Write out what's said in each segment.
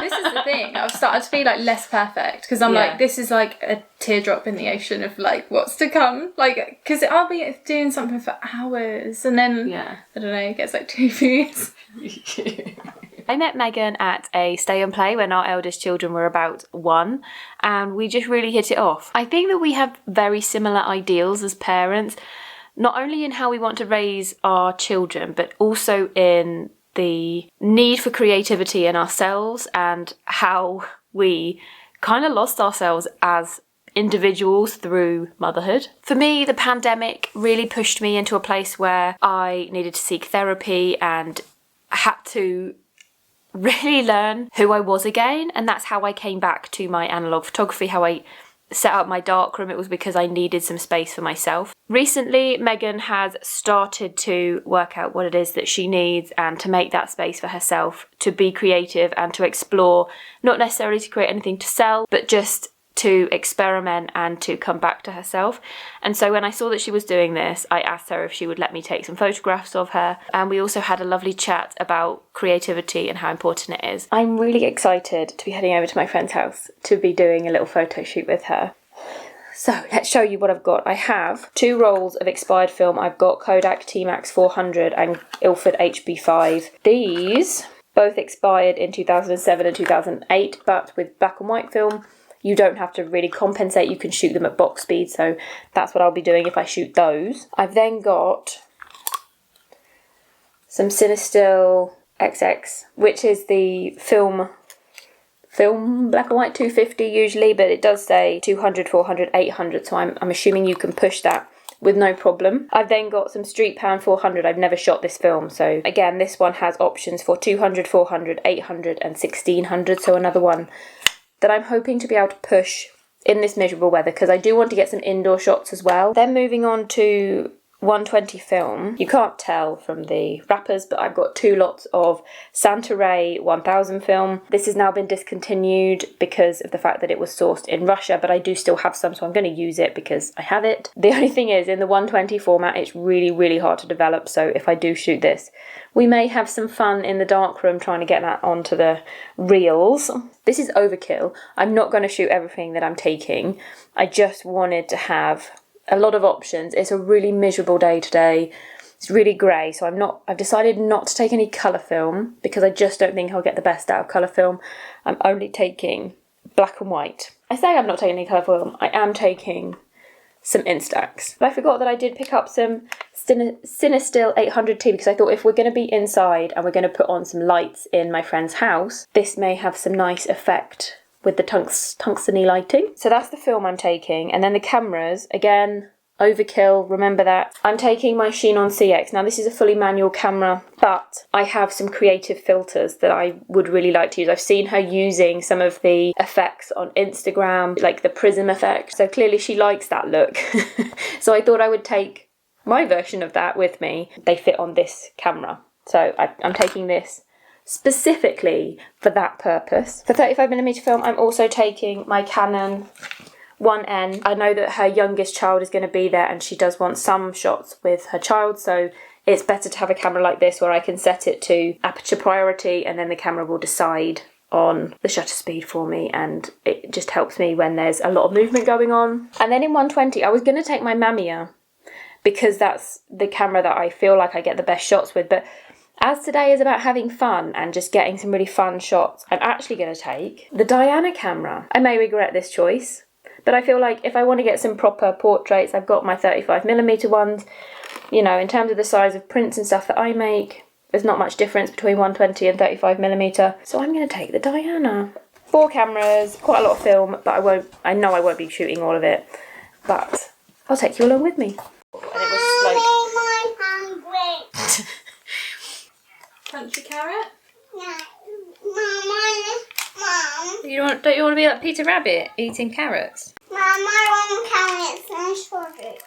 This is the thing. I've started to be like less perfect because I'm like, this is like a teardrop in the ocean of like what's to come. Like, because I'll be doing something for hours and then I don't know, it gets like 2 views. I met Megan at a stay and play when our eldest children were about 1, and we just really hit it off. I think that we have very similar ideals as parents, not only in how we want to raise our children, but also in the need for creativity in ourselves and how we kind of lost ourselves as individuals through motherhood. For me, the pandemic really pushed me into a place where I needed to seek therapy and had to really learn who I was again, and that's how I came back to my analog photography, how I set up my darkroom. It was because I needed some space for myself. Recently, Megan has started to work out what it is that she needs and to make that space for herself, to be creative and to explore, not necessarily to create anything to sell, but just to experiment and to come back to herself. And so when I saw that she was doing this, I asked her if she would let me take some photographs of her, and we also had a lovely chat about creativity and how important it is. I'm really excited to be heading over to my friend's house to be doing a little photo shoot with her. So let's show you what I've got. I have 2 rolls of expired film. I've got Kodak T-Max 400 and Ilford HB5. These both expired in 2007 and 2008, but with black and white film, you don't have to really compensate. You can shoot them at box speed, so that's what I'll be doing if I shoot those. I've then got some Cinestill XX, which is the film black and white 250 usually, but it does say 200, 400, 800, so I'm assuming you can push that with no problem. I've then got some Street Pound 400. I've never shot this film, so again, this one has options for 200, 400, 800 and 1600, so another one that I'm hoping to be able to push in this miserable weather, because I do want to get some indoor shots as well. Then moving on to 120 film. You can't tell from the wrappers, but I've got 2 lots of Santoray 1000 film. This has now been discontinued because of the fact that it was sourced in Russia, but I do still have some, so I'm going to use it because I have it. The only thing is, in the 120 format, it's really, really hard to develop, so if I do shoot this, we may have some fun in the darkroom trying to get that onto the reels. This is overkill. I'm not going to shoot everything that I'm taking. I just wanted to have a lot of options. It's a really miserable day today. It's really grey, so I've decided not to take any colour film because I just don't think I'll get the best out of colour film. I'm only taking black and white. I say I'm not taking any colour film. I am taking some Instax. But I forgot that I did pick up some Cinestill 800T because I thought if we're going to be inside and we're going to put on some lights in my friend's house, this may have some nice effect with the tungsteny lighting. So that's the film I'm taking. And then the cameras, again, overkill, remember that. I'm taking my Chinon CX. Now this is a fully manual camera, but I have some creative filters that I would really like to use. I've seen her using some of the effects on Instagram, like the prism effect. So clearly she likes that look. So I thought I would take my version of that with me. They fit on this camera. So I'm taking this specifically for that purpose. For 35mm film, I'm also taking my Canon 1N. I know that her youngest child is going to be there and she does want some shots with her child, so it's better to have a camera like this where I can set it to aperture priority and then the camera will decide on the shutter speed for me, and it just helps me when there's a lot of movement going on. And then in 120, I was going to take my Mamiya because that's the camera that I feel like I get the best shots with, but as today is about having fun and just getting some really fun shots, I'm actually going to take the Diana camera. I may regret this choice, but I feel like if I want to get some proper portraits, I've got my 35mm ones. You know, in terms of the size of prints and stuff that I make, there's not much difference between 120 and 35mm. So I'm going to take the Diana. 4 cameras, quite a lot of film, but I know I won't be shooting all of it, but I'll take you along with me. And it was like... Country carrot? Yeah. Mom. Don't you want to be like Peter Rabbit eating carrots? Mom, I want carrots and sausages.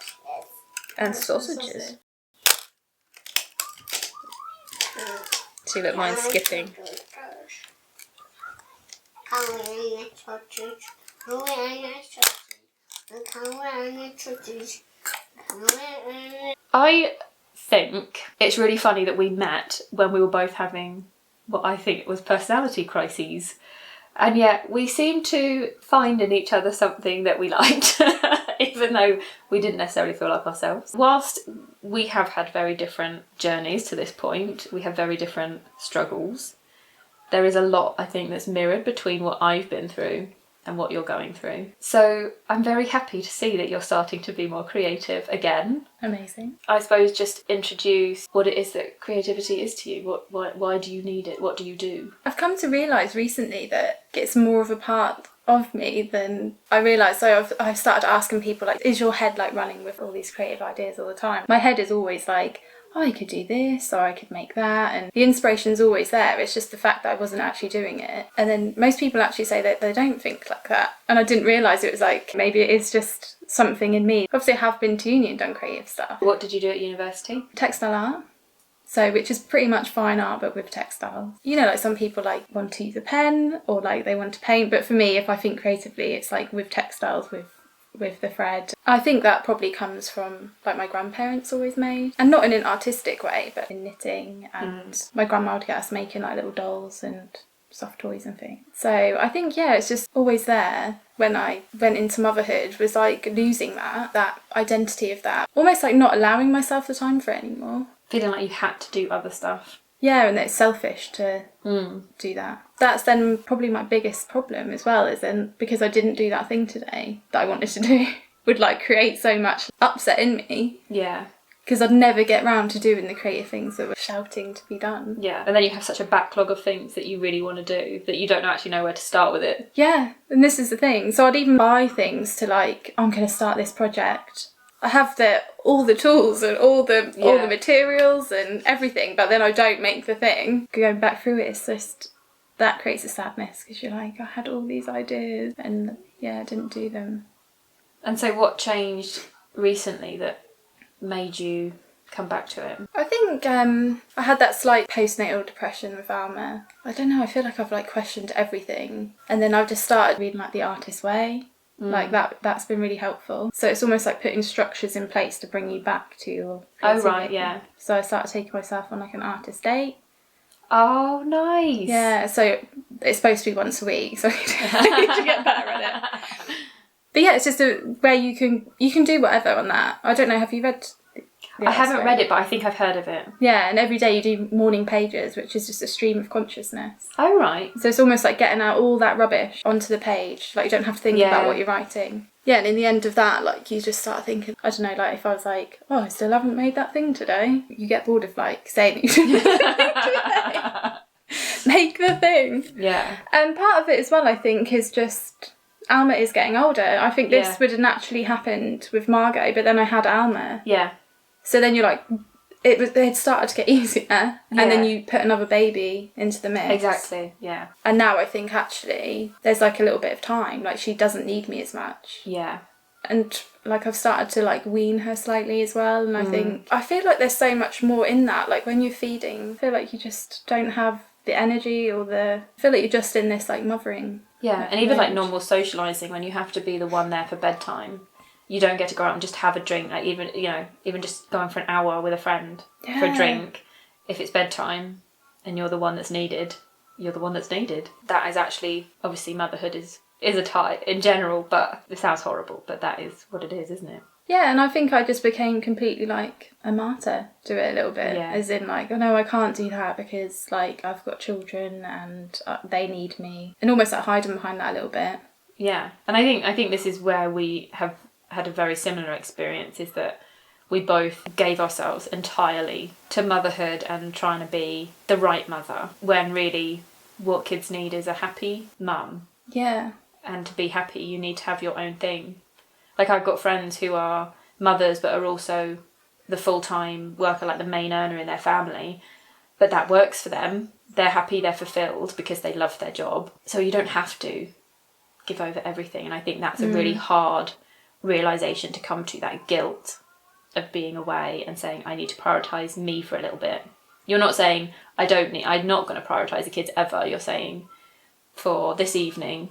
And sausages. See, look, mine's skipping. I think it's really funny that we met when we were both having what I think was personality crises. And yet we seemed to find in each other something that we liked, even though we didn't necessarily feel like ourselves. Whilst we have had very different journeys to this point, we have very different struggles, there is a lot, I think, that's mirrored between what I've been through and what you're going through. So I'm very happy to see that you're starting to be more creative again. Amazing. I suppose just introduce what it is that creativity is to you. Why do you need it? What do you do? I've come to realise recently that it's more of a part of me than I realised. So I've started asking people, like, is your head like running with all these creative ideas all the time? My head is always like, oh, I could do this, or I could make that, and the inspiration's always there. It's just the fact that I wasn't actually doing it. And then most people actually say that they don't think like that, and I didn't realise it was like, maybe it is just something in me. Obviously I have been to uni and done creative stuff. What did you do at university? Textile art. So, which is pretty much fine art, but with textiles. You know, like some people like want to use a pen, or like they want to paint, but for me, if I think creatively, it's like with textiles, with the thread. I think that probably comes from like my grandparents always made, and not in an artistic way, but in knitting, and my grandma would get us making like little dolls and soft toys and things. So I think, yeah, it's just always there. When I went into motherhood, was like losing that identity of that, almost like not allowing myself the time for it anymore. Feeling like you had to do other stuff. Yeah, and that it's selfish to do that. That's then probably my biggest problem as well, is then because I didn't do that thing today that I wanted to do, would like create so much upset in me. Yeah. Because I'd never get round to doing the creative things that were shouting to be done. Yeah, and then you have such a backlog of things that you really want to do that you don't actually know where to start with it. Yeah, and this is the thing. So I'd even buy things to like, I'm going to start this project. I have all the tools and all the materials and everything, but then I don't make the thing. Going back through it, it's just, that creates a sadness, because you're like, I had all these ideas and I didn't do them. And so what changed recently that made you come back to it? I think I had that slight postnatal depression with Alma. I don't know, I feel like I've like questioned everything, and then I've just started reading like The Artist's Way. Like that's been really helpful. So it's almost like putting structures in place to bring you back to your creativity. Oh right, yeah. So I started taking myself on like an artist date. Oh, nice. Yeah, so it's supposed to be once a week, so I need to get better at it. But yeah, it's just where you can do whatever on that. I don't know, have you read I haven't read it, but I think I've heard of it. Yeah, and every day you do morning pages, which is just a stream of consciousness. Oh, right. So it's almost like getting out all that rubbish onto the page. Like, you don't have to think about what you're writing. Yeah, and in the end of that, like, you just start thinking, I don't know, like, if I was like, oh, I still haven't made that thing today, you get bored of, like, saying you should make the thing. Make the thing. Yeah. And part of it as well, I think, is just, Alma is getting older. I think this would have naturally happened with Margot, but then I had Alma. Yeah. So then you're like, it had started to get easier, and then you put another baby into the mix. Exactly, yeah. And now I think actually there's like a little bit of time, like she doesn't need me as much. Yeah. And like I've started to like wean her slightly as well, and I feel like there's so much more in that. Like when you're feeding, I feel like you just don't have the energy or I feel like you're just in this like mothering. Yeah, and even like normal socialising, when you have to be the one there for bedtime. You don't get to go out and just have a drink, like even just going for an hour with a friend for a drink. If it's bedtime and you're the one that's needed, you're the one that's needed. That is actually, obviously motherhood is a tie in general, but it sounds horrible, but that is what it is, isn't it? Yeah, and I think I just became completely like a martyr to it a little bit. Yeah. As in like, oh no, I can't do that because like I've got children and they need me. And almost like hiding behind that a little bit. Yeah, and I think this is where we have had a very similar experience, is that we both gave ourselves entirely to motherhood and trying to be the right mother, when really what kids need is a happy mum. Yeah. And to be happy, you need to have your own thing. Like I've got friends who are mothers but are also the full-time worker, like the main earner in their family, but that works for them. They're happy, they're fulfilled because they love their job. So you don't have to give over everything, and I think that's a really hard realisation to come to, that guilt of being away and saying I need to prioritise me for a little bit. You're not saying I'm not going to prioritise the kids ever. You're saying for this evening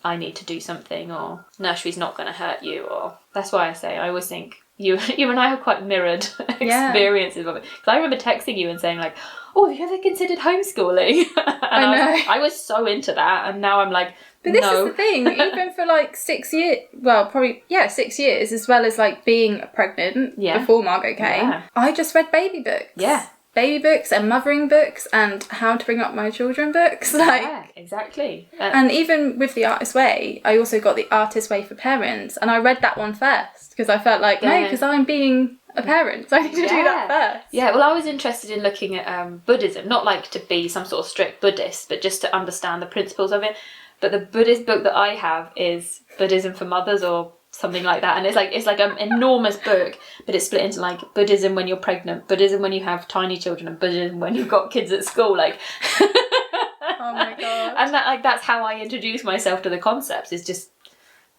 I need to do something, or nursery's not going to hurt you, or that's why I always think you and I have quite mirrored experiences of it. Because I remember texting you and saying like, oh, have you ever considered homeschooling? I know. I was so into that, and now I'm like, but this is the thing, even for like 6 years, well, probably, 6 years, as well as like being pregnant before Margot came, I just read baby books. Yeah. Baby books and mothering books and how to bring up my children books. Yeah, exactly. And even with The Artist's Way, I also got The Artist's Way for Parents, and I read that one first because I felt like, no, because I'm being a parent, so I need to do that first. Yeah, well, I was interested in looking at Buddhism, not like to be some sort of strict Buddhist, but just to understand the principles of it. But the Buddhist book that I have is Buddhism for Mothers or something like that, and it's like an enormous book, but it's split into like Buddhism when you're pregnant, Buddhism when you have tiny children, and Buddhism when you've got kids at school. Like, oh my god! And that's how I introduced myself to the concepts. Is just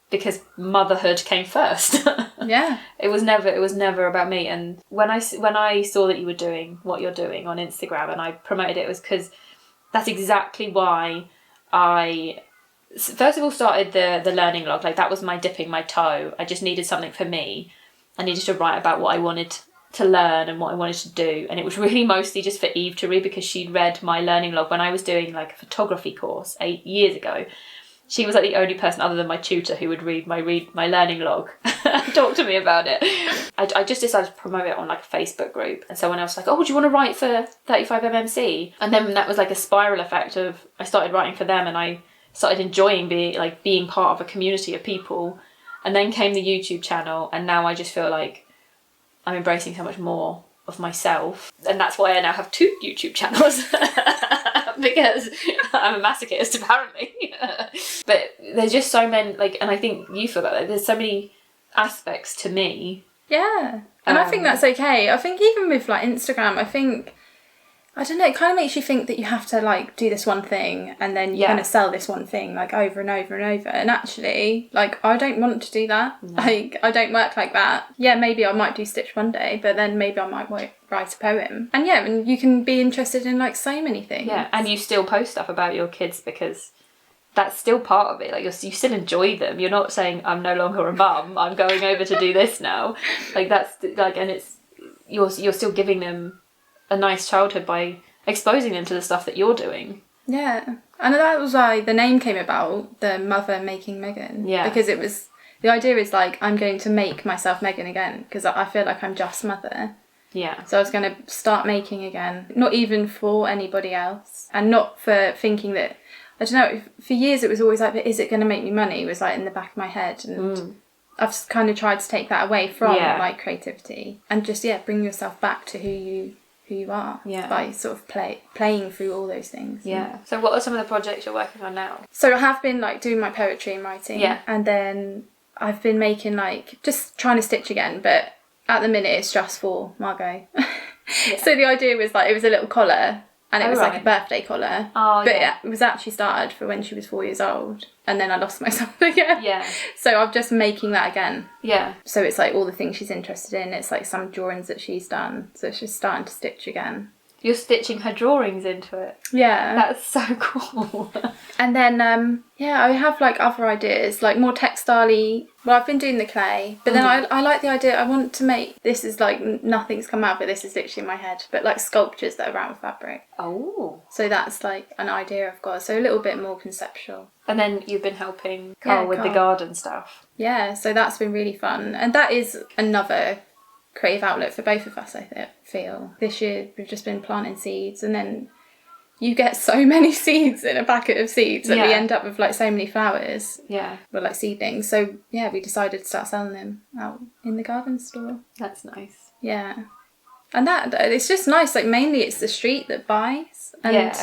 because motherhood came first. Yeah, it was never about me. And when I saw that you were doing what you're doing on Instagram, and I promoted it, was because that's exactly why I first of all started the learning log. Like, that was my dipping my toe. I just needed something for me. I needed to write about what I wanted to learn and what I wanted to do, and it was really mostly just for Eve to read, because she'd read my learning log when I was doing like a photography course 8 years ago. She was like the only person other than my tutor who would read my learning log and talk to me about it. I just decided to promote it on like a Facebook group, and someone else was like, oh, do you want to write for 35mmc? And then that was like a spiral effect of, I started writing for them, and I started enjoying being part of a community of people. And then came the YouTube channel, and now I just feel like I'm embracing so much more of myself, and that's why I now have 2 YouTube channels. Because I'm a masochist, apparently. But there's just so many, like, and I think you feel that, like, there's so many aspects to me. Yeah, and I think that's okay. I think even with like Instagram, I don't know, it kind of makes you think that you have to like do this one thing and then you're going to sell this one thing like over and over and over. And actually, like, I don't want to do that. No. Like, I don't work like that. Yeah, maybe I might do Stitch one day, but then maybe I might write a poem. And yeah, and you can be interested in like so many things. Yeah, and you still post stuff about your kids because that's still part of it. Like, you still enjoy them. You're not saying, I'm no longer a mum, I'm going over to do this now. Like, that's like, and it's, you're still giving them a nice childhood by exposing them to the stuff that you're doing. Yeah, and that was why the name came about, the Mother Making Megan. Yeah, because it was, the idea is like, I'm going to make myself Megan again, because I feel like I'm just Mother. Yeah, so I was going to start making again, not even for anybody else, and not for thinking that, I don't know, for years it was always like, but is it going to make me money? It was like in the back of my head, and I've kind of tried to take that away from my creativity and just bring yourself back to who you are by sort of playing through all those things. Yeah. So what are some of the projects you're working on now? So I have been like doing my poetry and writing, and then I've been making like just trying to stitch again, but at the minute it's just for Margot. So the idea was like, it was a little collar, and it was like a birthday collar. Oh, but it was actually started for when she was 4 years old, and then I lost myself again. Yeah. So I'm just making that again. Yeah. So it's like all the things she's interested in. It's like some drawings that she's done. So it's just starting to stitch again. You're stitching her drawings into it. Yeah. That's so cool. And then, I have like other ideas, like more textile-y. Well, I've been doing the clay, but then I like the idea, I want to make, this is like, nothing's come out, but this is literally in my head, but like sculptures that are out of fabric. Oh. So that's like an idea I've got, so a little bit more conceptual. And then you've been helping Carl with the garden stuff. Yeah, so that's been really fun. And that is another creative outlet for both of us, I feel. This year we've just been planting seeds, and then you get so many seeds in a packet of seeds that we end up with like so many flowers. Yeah. Well, like seedlings. So we decided to start selling them out in the garden store. That's nice. Yeah. And that, it's just nice, like mainly it's the street that buys. And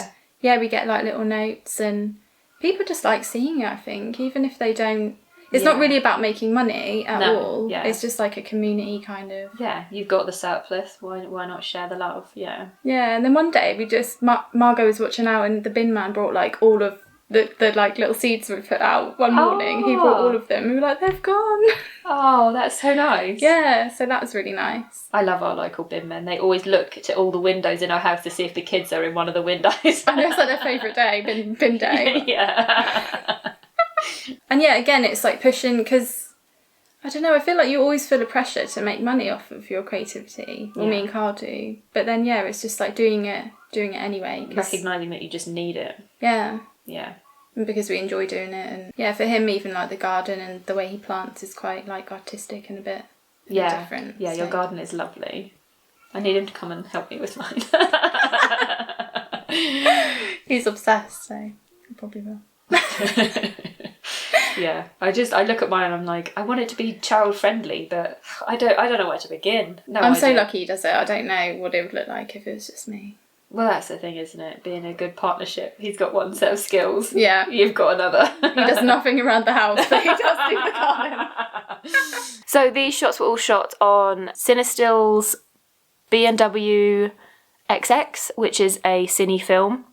we get like little notes, and people just like seeing it, I think, even if they don't. It's not really about making money at all. Yeah. It's just like a community kind of. Yeah, you've got the surplus. Why not share the love? Yeah. Yeah, and then one day we just, Margot was watching out, and the bin man brought like all of the like little seeds we put out one morning. He brought all of them. We were like, they've gone. Oh, that's so nice. Yeah, so that was really nice. I love our local bin men. They always look to all the windows in our house to see if the kids are in one of the windows. I know, it's like their favourite day, bin day. Yeah. And again, it's like pushing, because I don't know, I feel like you always feel a pressure to make money off of your creativity. Well, me and Carl do. But then, it's just like doing it anyway. Recognising that you just need it. Yeah. Yeah. And because we enjoy doing it. And for him, even like the garden and the way he plants is quite like artistic and a bit different. Yeah, your garden is lovely. I need him to come and help me with mine. He's obsessed, so he probably will. Yeah, I look at mine and I'm like, I want it to be child friendly, but I don't know where to begin. I'm so lucky he does it. I don't know what it would look like if it was just me. Well, that's the thing, isn't it? Being a good partnership. He's got one set of skills. Yeah. You've got another. He does nothing around the house, but he does do the garden. So these shots were all shot on Cinestill's B&W XX, which is a cine film.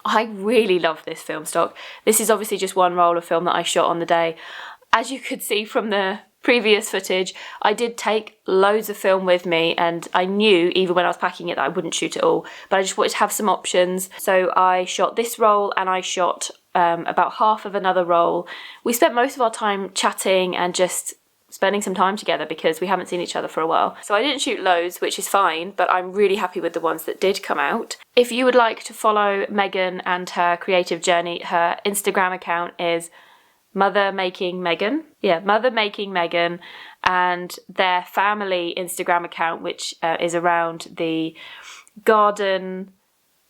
I really love this film stock. This is obviously just one roll of film that I shot on the day. As you could see from the previous footage, I did take loads of film with me, and I knew even when I was packing it that I wouldn't shoot it all, but I just wanted to have some options. So I shot this roll and I shot about half of another roll. We spent most of our time chatting and just spending some time together because we haven't seen each other for a while. So I didn't shoot loads, which is fine, but I'm really happy with the ones that did come out. If you would like to follow Megan and her creative journey, her Instagram account is Mother Making Megan. Yeah, Mother Making Megan, and their family Instagram account, which is around the garden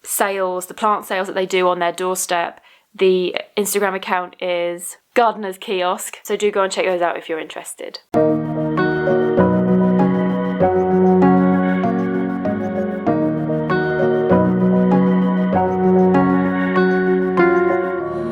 sales, the plant sales that they do on their doorstep. The Instagram account is Gardener's Kiosk, so do go and check those out if you're interested.